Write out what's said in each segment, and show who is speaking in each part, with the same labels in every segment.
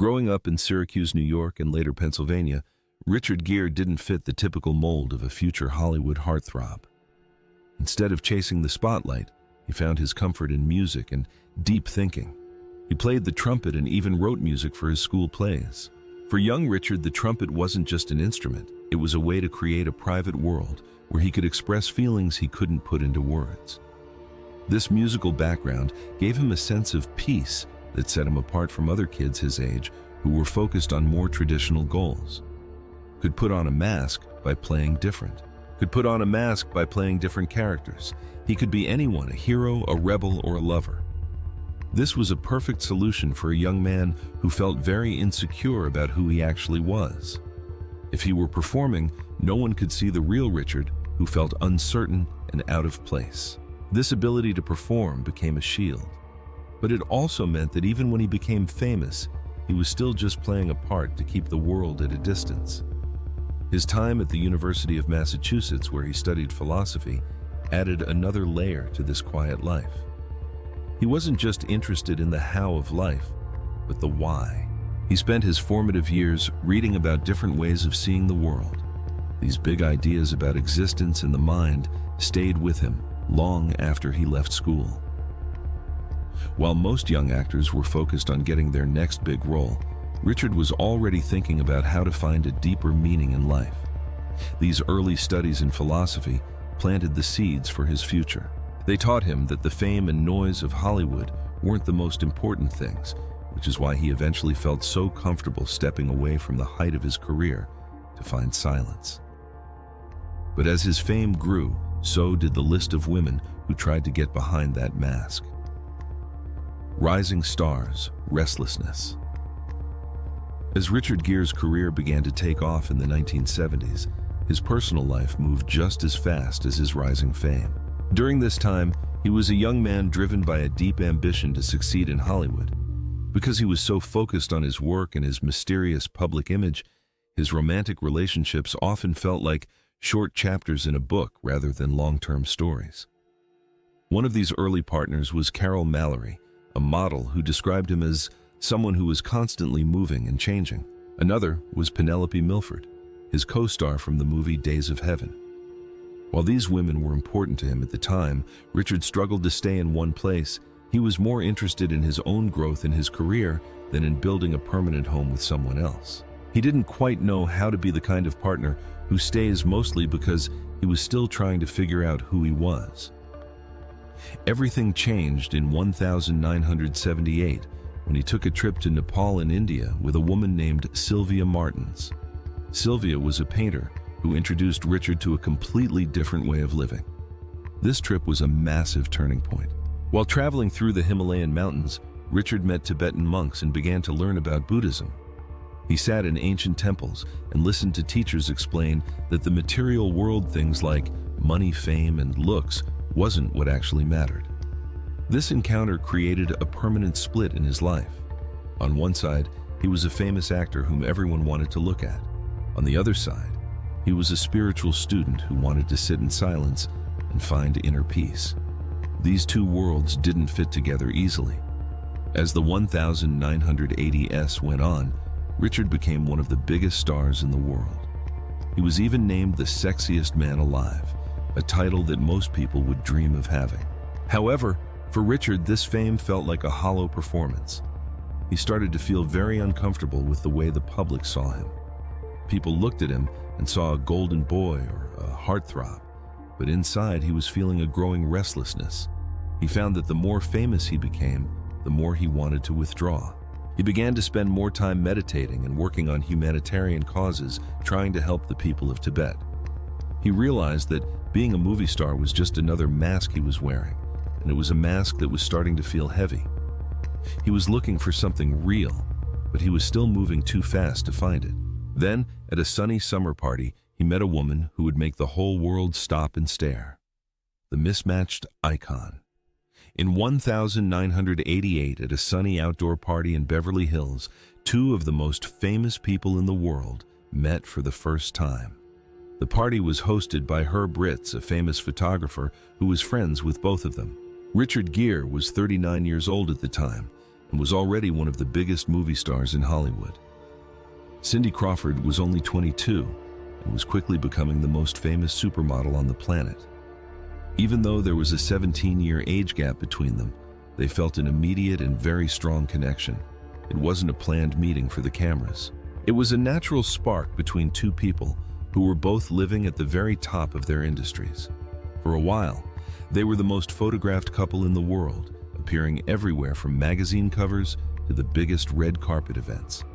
Speaker 1: Growing up in Syracuse, New York, and later Pennsylvania, Richard Gere didn't fit the typical mold of a future Hollywood heartthrob. Instead of chasing the spotlight, he found his comfort in music and deep thinking. He played the trumpet and even wrote music for his school plays. For young Richard, the trumpet wasn't just an instrument. It was a way to create a private world where he could express feelings he couldn't put into words. This musical background gave him a sense of peace that set him apart from other kids his age who were focused on more traditional goals. Could put on a mask by playing different. Could put on a mask by playing different characters. He could be anyone, a hero, a rebel, or a lover. This was a perfect solution for a young man who felt very insecure about who he actually was. If he were performing, no one could see the real Richard, who felt uncertain and out of place. This ability to perform became a shield. But it also meant that even when he became famous, he was still just playing a part to keep the world at a distance. His time at the University of Massachusetts, where he studied philosophy, added another layer to this quiet life. He wasn't just interested in the how of life, but the why. He spent his formative years reading about different ways of seeing the world. These big ideas about existence and the mind stayed with him long after he left school. While most young actors were focused on getting their next big role, Richard was already thinking about how to find a deeper meaning in life. These early studies in philosophy planted the seeds for his future. They taught him that the fame and noise of Hollywood weren't the most important things, which is why he eventually felt so comfortable stepping away from the height of his career to find silence. But as his fame grew, so did the list of women who tried to get behind that mask. Rising stars, restlessness. As Richard Gere's career began to take off in the 1970s, his personal life moved just as fast as his rising fame. During this time, he was a young man driven by a deep ambition to succeed in Hollywood. Because he was so focused on his work and his mysterious public image, his romantic relationships often felt like short chapters in a book rather than long-term stories. One of these early partners was Carol Mallory, a model who described him as someone who was constantly moving and changing. Another was Penelope Milford, his co-star from the movie Days of Heaven. While these women were important to him at the time, Richard struggled to stay in one place. He was more interested in his own growth in his career than in building a permanent home with someone else. He didn't quite know how to be the kind of partner who stays, mostly because he was still trying to figure out who he was. Everything changed in 1978 when he took a trip to Nepal and India with a woman named Sylvia Martins. Sylvia was a painter who introduced Richard to a completely different way of living. This trip was a massive turning point. While traveling through the Himalayan mountains, Richard met Tibetan monks and began to learn about Buddhism. He sat in ancient temples and listened to teachers explain that the material world, things like money, fame, and looks, wasn't what actually mattered. This encounter created a permanent split in his life. On one side, he was a famous actor whom everyone wanted to look at. On the other side, he was a spiritual student who wanted to sit in silence and find inner peace. These two worlds didn't fit together easily. As the 1980s went on, Richard became one of the biggest stars in the world. He was even named the sexiest man alive, a title that most people would dream of having. However, for Richard, this fame felt like a hollow performance. He started to feel very uncomfortable with the way the public saw him. People looked at him and saw a golden boy or a heartthrob, but inside he was feeling a growing restlessness. He found that the more famous he became, the more he wanted to withdraw. He began to spend more time meditating and working on humanitarian causes, trying to help the people of Tibet. He realized that being a movie star was just another mask he was wearing, and it was a mask that was starting to feel heavy. He was looking for something real, but he was still moving too fast to find it. Then, at a sunny summer party, he met a woman who would make the whole world stop and stare. The mismatched icon. In 1988, at a sunny outdoor party in Beverly Hills, two of the most famous people in the world met for the first time. The party was hosted by Herb Ritts, a famous photographer who was friends with both of them. Richard Gere was 39 years old at the time, and was already one of the biggest movie stars in Hollywood. Cindy Crawford was only 22 and was quickly becoming the most famous supermodel on the planet. Even though there was a 17-year age gap between them, they felt an immediate and very strong connection. It wasn't a planned meeting for the cameras. It was a natural spark between two people who were both living at the very top of their industries. For a while, they were the most photographed couple in the world, appearing everywhere from magazine covers to the biggest red carpet events.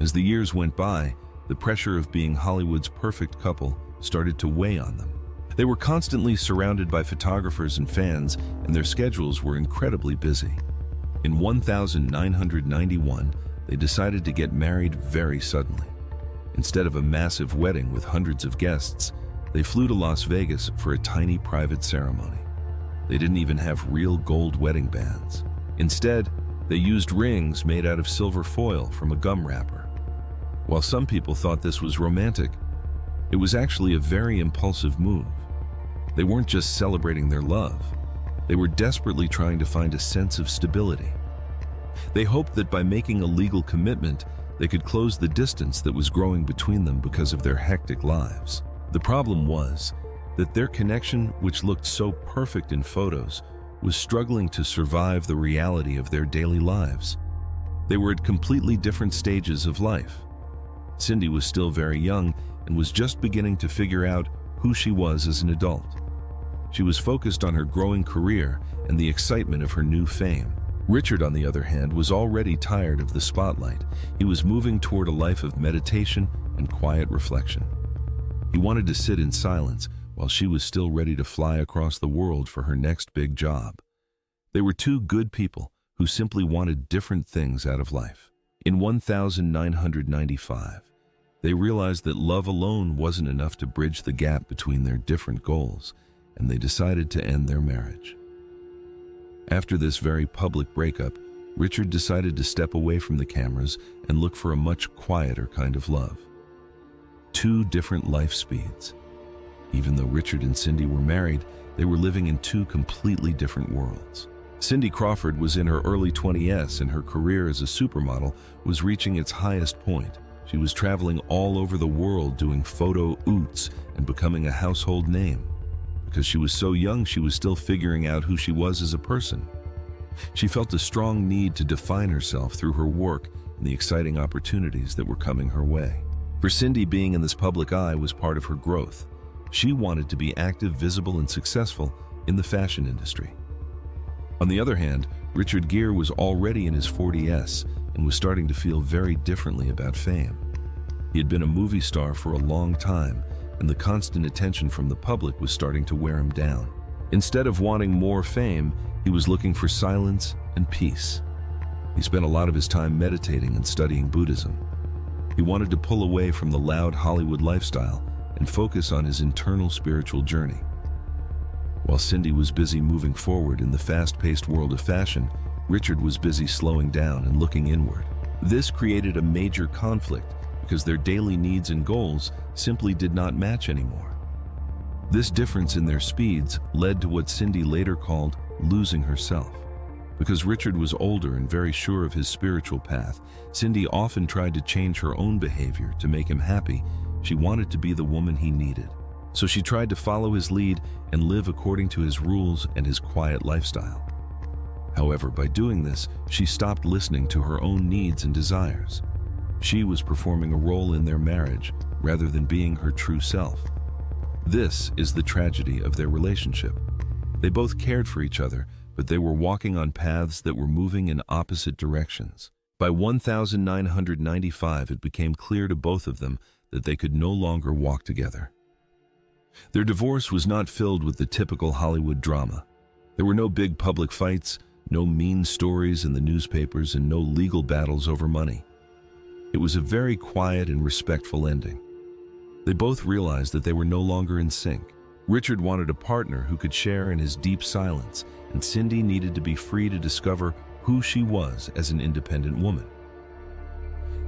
Speaker 1: As the years went by, the pressure of being Hollywood's perfect couple started to weigh on them. They were constantly surrounded by photographers and fans, and their schedules were incredibly busy. In 1991, they decided to get married very suddenly. Instead of a massive wedding with hundreds of guests, they flew to Las Vegas for a tiny private ceremony. They didn't even have real gold wedding bands. Instead, they used rings made out of silver foil from a gum wrapper. While some people thought this was romantic, it was actually a very impulsive move. They weren't just celebrating their love. They were desperately trying to find a sense of stability. They hoped that by making a legal commitment, they could close the distance that was growing between them because of their hectic lives. The problem was that their connection, which looked so perfect in photos, was struggling to survive the reality of their daily lives. They were at completely different stages of life. Cindy was still very young and was just beginning to figure out who she was as an adult. She was focused on her growing career and the excitement of her new fame. Richard, on the other hand, was already tired of the spotlight. He was moving toward a life of meditation and quiet reflection. He wanted to sit in silence while she was still ready to fly across the world for her next big job. They were two good people who simply wanted different things out of life. In 1995, they realized that love alone wasn't enough to bridge the gap between their different goals, and they decided to end their marriage. After this very public breakup, Richard decided to step away from the cameras and look for a much quieter kind of love. Two different life speeds. Even though Richard and Cindy were married, they were living in two completely different worlds. Cindy Crawford was in her early 20s and her career as a supermodel was reaching its highest point. She was traveling all over the world doing photo oots and becoming a household name. Because she was so young, she was still figuring out who she was as a person. She felt a strong need to define herself through her work and the exciting opportunities that were coming her way. For Cindy, being in this public eye was part of her growth. She wanted to be active, visible, and successful in the fashion industry. On the other hand, Richard Gere was already in his 40s and was starting to feel very differently about fame. He had been a movie star for a long time, and the constant attention from the public was starting to wear him down. Instead of wanting more fame, he was looking for silence and peace. He spent a lot of his time meditating and studying Buddhism. He wanted to pull away from the loud Hollywood lifestyle and focus on his internal spiritual journey. While Cindy was busy moving forward in the fast-paced world of fashion, Richard was busy slowing down and looking inward. This created a major conflict because their daily needs and goals simply did not match anymore. This difference in their speeds led to what Cindy later called losing herself. Because Richard was older and very sure of his spiritual path, Cindy often tried to change her own behavior to make him happy. She wanted to be the woman he needed. So she tried to follow his lead and live according to his rules and his quiet lifestyle. However, by doing this, she stopped listening to her own needs and desires. She was performing a role in their marriage rather than being her true self. This is the tragedy of their relationship. They both cared for each other, but they were walking on paths that were moving in opposite directions. By 1995, it became clear to both of them that they could no longer walk together. Their divorce was not filled with the typical Hollywood drama. There were no big public fights, no mean stories in the newspapers, and no legal battles over money. It was a very quiet and respectful ending. They both realized that they were no longer in sync. Richard wanted a partner who could share in his deep silence, and Cindy needed to be free to discover who she was as an independent woman.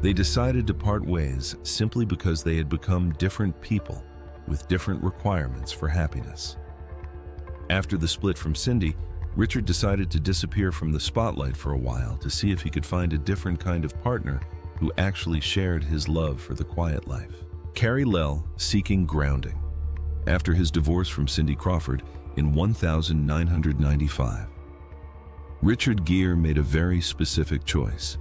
Speaker 1: They decided to part ways simply because they had become different people with different requirements for happiness. After the split from Cindy, Richard decided to disappear from the spotlight for a while to see if he could find a different kind of partner who actually shared his love for the quiet life. Gere seeking grounding. After his divorce from Cindy Crawford in 1995, Richard Gere made a very specific choice.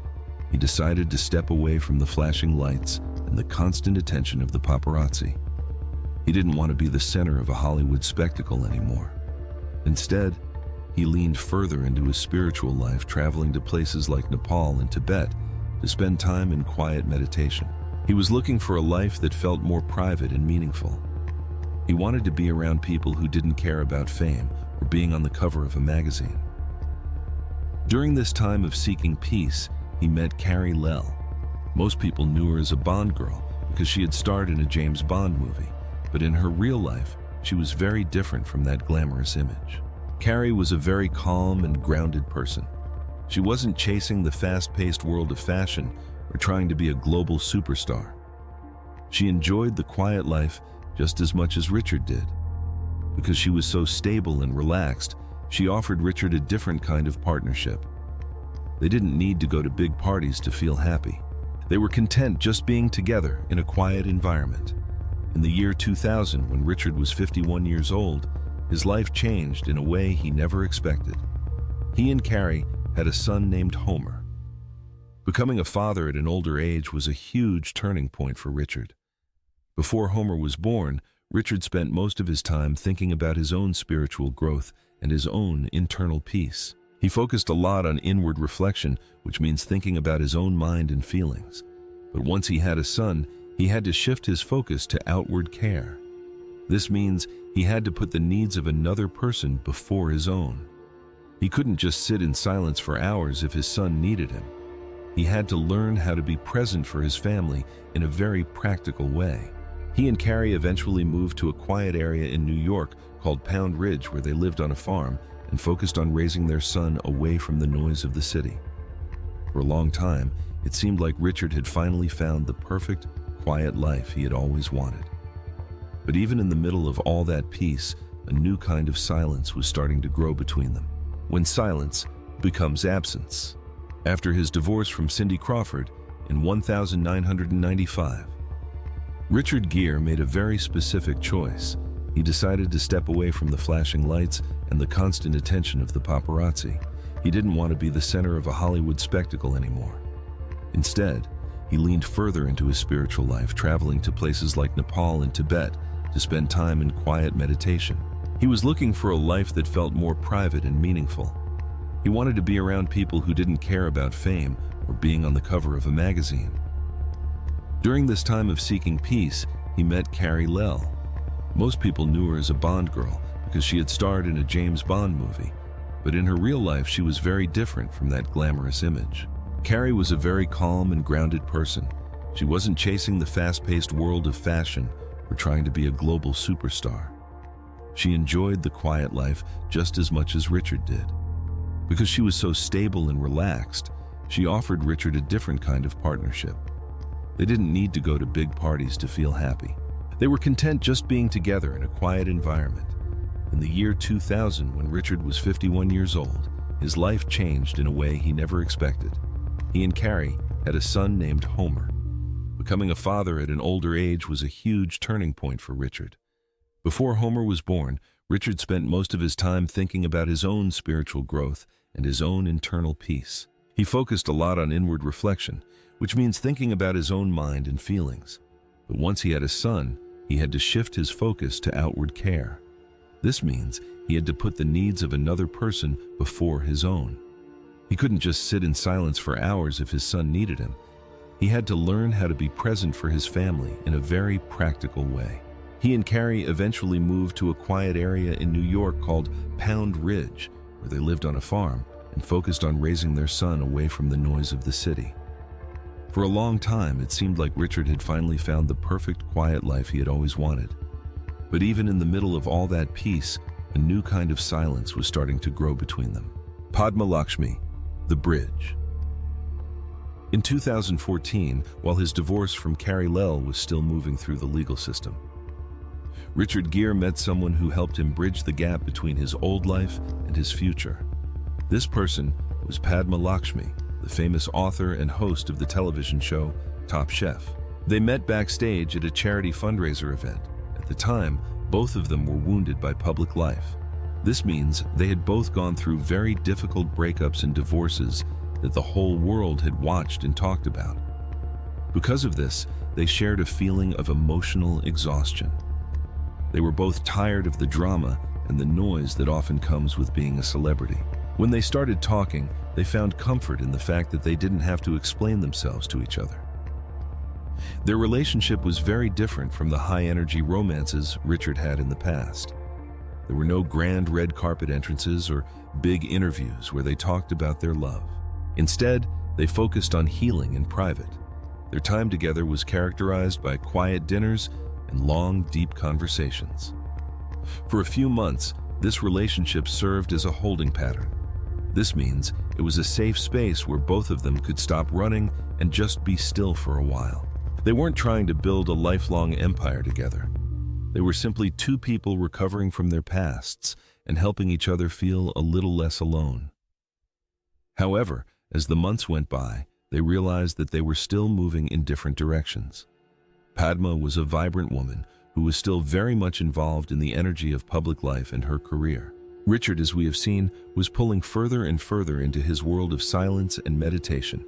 Speaker 1: He decided to step away from the flashing lights and the constant attention of the paparazzi. He didn't want to be the center of a Hollywood spectacle anymore. Instead, he leaned further into his spiritual life, traveling to places like Nepal and Tibet to spend time in quiet meditation. He was looking for a life that felt more private and meaningful. He wanted to be around people who didn't care about fame or being on the cover of a magazine. During this time of seeking peace, he met Gere. Most people knew her as a Bond girl because she had starred in a James Bond movie, but in her real life, she was very different from that glamorous image. Gere was a very calm and grounded person. She wasn't chasing the fast-paced world of fashion or trying to be a global superstar. She enjoyed the quiet life just as much as Richard did. Because she was so stable and relaxed, she offered Richard a different kind of partnership. They didn't need to go to big parties to feel happy. They were content just being together in a quiet environment. In the year 2000, when Richard was 51 years old, his life changed in a way he never expected. He and Gere had a son named Homer. Becoming a father at an older age was a huge turning point for Richard. Before Homer was born, Richard spent most of his time thinking about his own spiritual growth and his own internal peace. He focused a lot on inward reflection, which means thinking about his own mind and feelings. But once he had a son, he had to shift his focus to outward care. This means he had to put the needs of another person before his own. He couldn't just sit in silence for hours if his son needed him. He had to learn how to be present for his family in a very practical way. He and Gere eventually moved to a quiet area in New York called Pound Ridge, where they lived on a farm and focused on raising their son away from the noise of the city. For a long time, it seemed like Richard had finally found the perfect, quiet life he had always wanted. But even in the middle of all that peace, a new kind of silence was starting to grow between them. When silence becomes absence. After his divorce from Cindy Crawford in 1995, Richard Gere made a very specific choice. He decided to step away from the flashing lights and the constant attention of the paparazzi. He didn't want to be the center of a Hollywood spectacle anymore. Instead, he leaned further into his spiritual life, traveling to places like Nepal and Tibet to spend time in quiet meditation. He was looking for a life that felt more private and meaningful. He wanted to be around people who didn't care about fame or being on the cover of a magazine. During this time of seeking peace, he met Gere. Most people knew her as a Bond girl because she had starred in a James Bond movie, but in her real life she was very different from that glamorous image. Gere was a very calm and grounded person. She wasn't chasing the fast-paced world of fashion or trying to be a global superstar. She enjoyed the quiet life just as much as Richard did. Because she was so stable and relaxed, she offered Richard a different kind of partnership. They didn't need to go to big parties to feel happy. They were content just being together in a quiet environment. In the year 2000, when Richard was 51 years old, his life changed in a way he never expected. He and Gere had a son named Homer. Becoming a father at an older age was a huge turning point for Richard. Before Homer was born, Richard spent most of his time thinking about his own spiritual growth and his own internal peace. He focused a lot on inward reflection, which means thinking about his own mind and feelings. But once he had a son, he had to shift his focus to outward care. This means he had to put the needs of another person before his own. He couldn't just sit in silence for hours if his son needed him. He had to learn how to be present for his family in a very practical way. He and Gere eventually moved to a quiet area in New York called Pound Ridge, where they lived on a farm and focused on raising their son away from the noise of the city. For a long time, it seemed like Richard had finally found the perfect quiet life he had always wanted. But even in the middle of all that peace, a new kind of silence was starting to grow between them. Padma Lakshmi, the bridge. In 2014, while his divorce from Gere was still moving through the legal system, Richard Gere met someone who helped him bridge the gap between his old life and his future. This person was Padma Lakshmi, the famous author and host of the television show Top Chef. They met backstage at a charity fundraiser event. At the time, both of them were wounded by public life. This means they had both gone through very difficult breakups and divorces that the whole world had watched and talked about. Because of this, they shared a feeling of emotional exhaustion. They were both tired of the drama and the noise that often comes with being a celebrity. When they started talking, they found comfort in the fact that they didn't have to explain themselves to each other. Their relationship was very different from the high-energy romances Richard had in the past. There were no grand red carpet entrances or big interviews where they talked about their love. Instead, they focused on healing in private. Their time together was characterized by quiet dinners and long, deep conversations. For a few months, this relationship served as a holding pattern. This means it was a safe space where both of them could stop running and just be still for a while. They weren't trying to build a lifelong empire together. They were simply two people recovering from their pasts and helping each other feel a little less alone. However, as the months went by, they realized that they were still moving in different directions. Padma was a vibrant woman who was still very much involved in the energy of public life and her career. Richard, as we have seen, was pulling further and further into his world of silence and meditation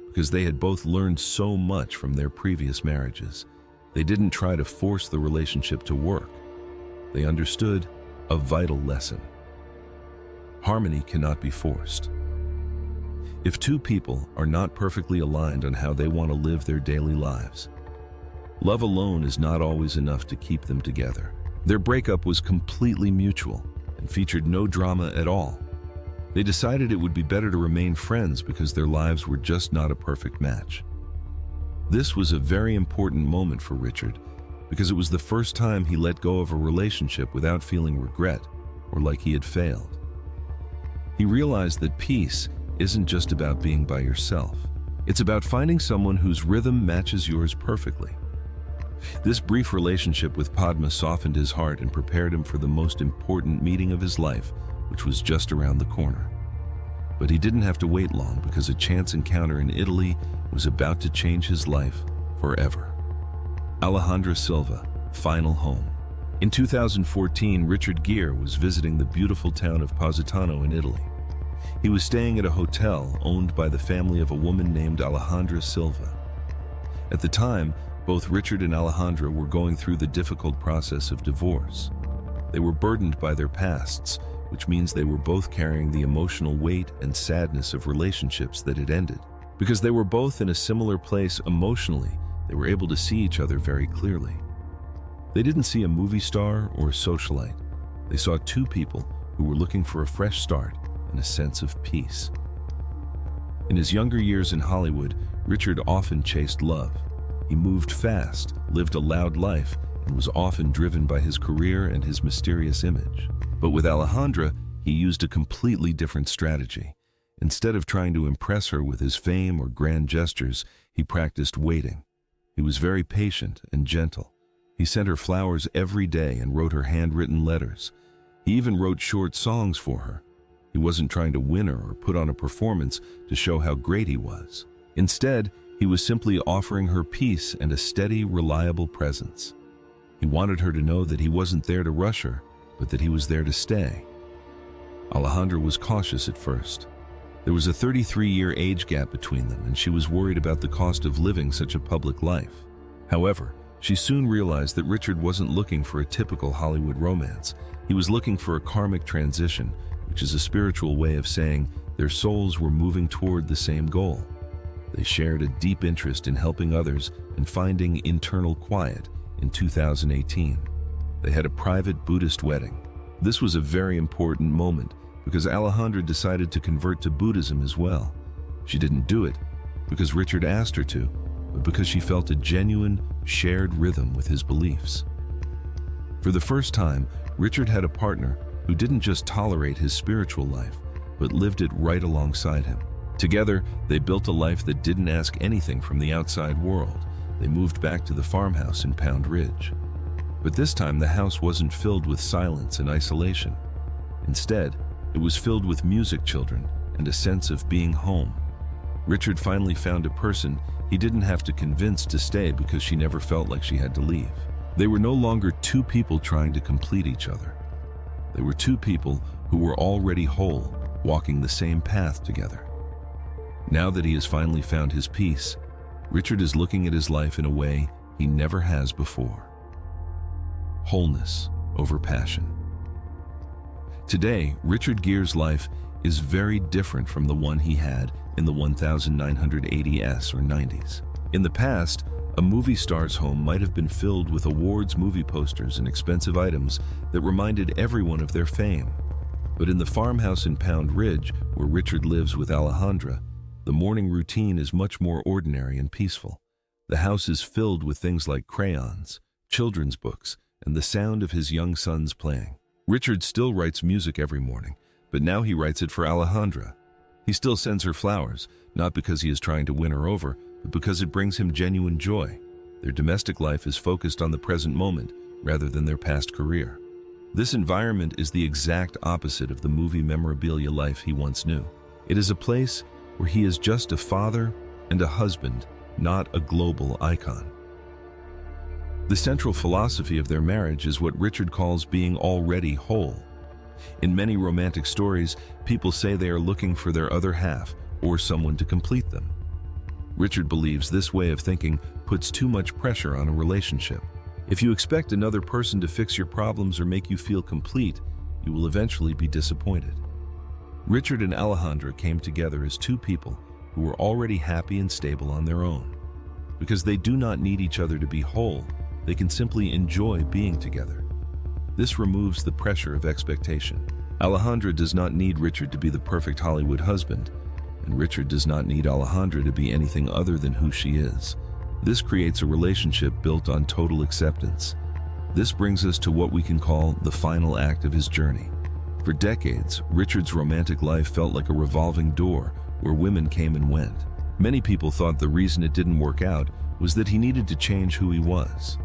Speaker 1: because they had both learned so much from their previous marriages. They didn't try to force the relationship to work. They understood a vital lesson. Harmony cannot be forced. If two people are not perfectly aligned on how they want to live their daily lives, love alone is not always enough to keep them together. Their breakup was completely mutual and featured no drama at all. They decided it would be better to remain friends because their lives were just not a perfect match. This was a very important moment for Richard because it was the first time he let go of a relationship without feeling regret or like he had failed. He realized that peace isn't just about being by yourself. It's about finding someone whose rhythm matches yours perfectly. This brief relationship with Padma softened his heart and prepared him for the most important meeting of his life, which was just around the corner. But he didn't have to wait long because a chance encounter in Italy was about to change his life forever. Alejandra Silva, final home. In 2014, Richard Gere was visiting the beautiful town of Positano in Italy. He was staying at a hotel owned by the family of a woman named Alejandra Silva. At the time, both Richard and Alejandra were going through the difficult process of divorce. They were burdened by their pasts, which means they were both carrying the emotional weight and sadness of relationships that had ended. Because they were both in a similar place emotionally, they were able to see each other very clearly. They didn't see a movie star or a socialite. They saw two people who were looking for a fresh start and a sense of peace. In his younger years in Hollywood, Richard often chased love. He moved fast, lived a loud life, and was often driven by his career and his mysterious image. But with Alejandra, he used a completely different strategy. Instead of trying to impress her with his fame or grand gestures, he practiced waiting. He was very patient and gentle. He sent her flowers every day and wrote her handwritten letters. He even wrote short songs for her. He wasn't trying to win her or put on a performance to show how great he was. Instead, he was simply offering her peace and a steady, reliable presence. He wanted her to know that he wasn't there to rush her, but that he was there to stay. Alejandra was cautious at first. There was a 33-year age gap between them, and she was worried about the cost of living such a public life. However, she soon realized that Richard wasn't looking for a typical Hollywood romance. He was looking for a karmic transition, which is a spiritual way of saying their souls were moving toward the same goal. They shared a deep interest in helping others and finding internal quiet in 2018. They had a private Buddhist wedding. This was a very important moment because Alejandra decided to convert to Buddhism as well. She didn't do it because Richard asked her to, but because she felt a genuine, shared rhythm with his beliefs. For the first time, Richard had a partner who didn't just tolerate his spiritual life, but lived it right alongside him. Together, they built a life that didn't ask anything from the outside world. They moved back to the farmhouse in Pound Ridge. But this time the house wasn't filled with silence and isolation. Instead, it was filled with music children and a sense of being home. Richard finally found a person he didn't have to convince to stay because she never felt like she had to leave. They were no longer two people trying to complete each other. They were two people who were already whole, walking the same path together. Now that he has finally found his peace, Richard is looking at his life in a way he never has before. Wholeness over passion. Today, Richard Gere's life is very different from the one he had in the 1980s or 90s. In the past, a movie star's home might have been filled with awards, movie posters, and expensive items that reminded everyone of their fame. But in the farmhouse in Pound Ridge, where Richard lives with Alejandra, the morning routine is much more ordinary and peaceful. The house is filled with things like crayons, children's books, and the sound of his young sons playing. Richard still writes music every morning, but now he writes it for Alejandra. He still sends her flowers, not because he is trying to win her over, but because it brings him genuine joy. Their domestic life is focused on the present moment rather than their past career. This environment is the exact opposite of the movie memorabilia life he once knew. It is a place where he is just a father and a husband, not a global icon. The central philosophy of their marriage is what Richard calls being already whole. In many romantic stories, people say they are looking for their other half or someone to complete them. Richard believes this way of thinking puts too much pressure on a relationship. If you expect another person to fix your problems or make you feel complete, you will eventually be disappointed. Richard and Alejandra came together as two people who were already happy and stable on their own. Because they do not need each other to be whole, they can simply enjoy being together. This removes the pressure of expectation. Alejandra does not need Richard to be the perfect Hollywood husband, and Richard does not need Alejandra to be anything other than who she is. This creates a relationship built on total acceptance. This brings us to what we can call the final act of his journey. For decades, Richard's romantic life felt like a revolving door where women came and went. Many people thought the reason it didn't work out was that he needed to change who he was.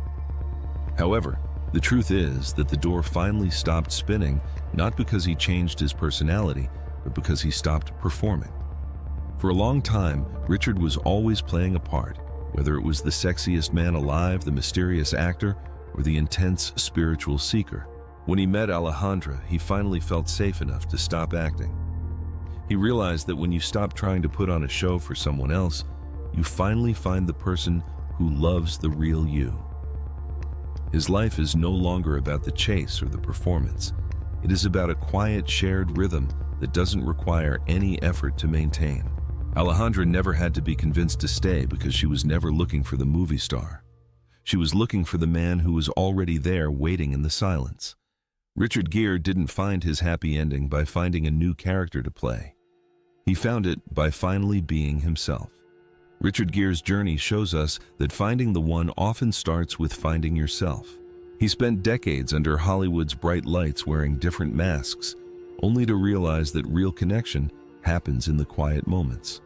Speaker 1: However, the truth is that the door finally stopped spinning, not because he changed his personality, but because he stopped performing. For a long time, Richard was always playing a part, whether it was the sexiest man alive, the mysterious actor, or the intense spiritual seeker. When he met Alejandra, he finally felt safe enough to stop acting. He realized that when you stop trying to put on a show for someone else, you finally find the person who loves the real you. His life is no longer about the chase or the performance. It is about a quiet, shared rhythm that doesn't require any effort to maintain. Alejandra never had to be convinced to stay because she was never looking for the movie star. She was looking for the man who was already there waiting in the silence. Richard Gere didn't find his happy ending by finding a new character to play. He found it by finally being himself. Richard Gere's journey shows us that finding the one often starts with finding yourself. He spent decades under Hollywood's bright lights wearing different masks, only to realize that real connection happens in the quiet moments.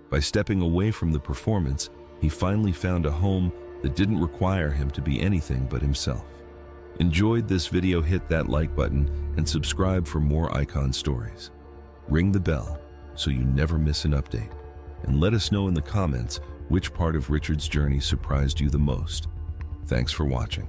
Speaker 1: By stepping away from the performance, he finally found a home that didn't require him to be anything but himself. Enjoyed this video? Hit that like button and subscribe for more icon stories. Ring the bell so you never miss an update. And let us know in the comments which part of Richard's journey surprised you the most. Thanks for watching.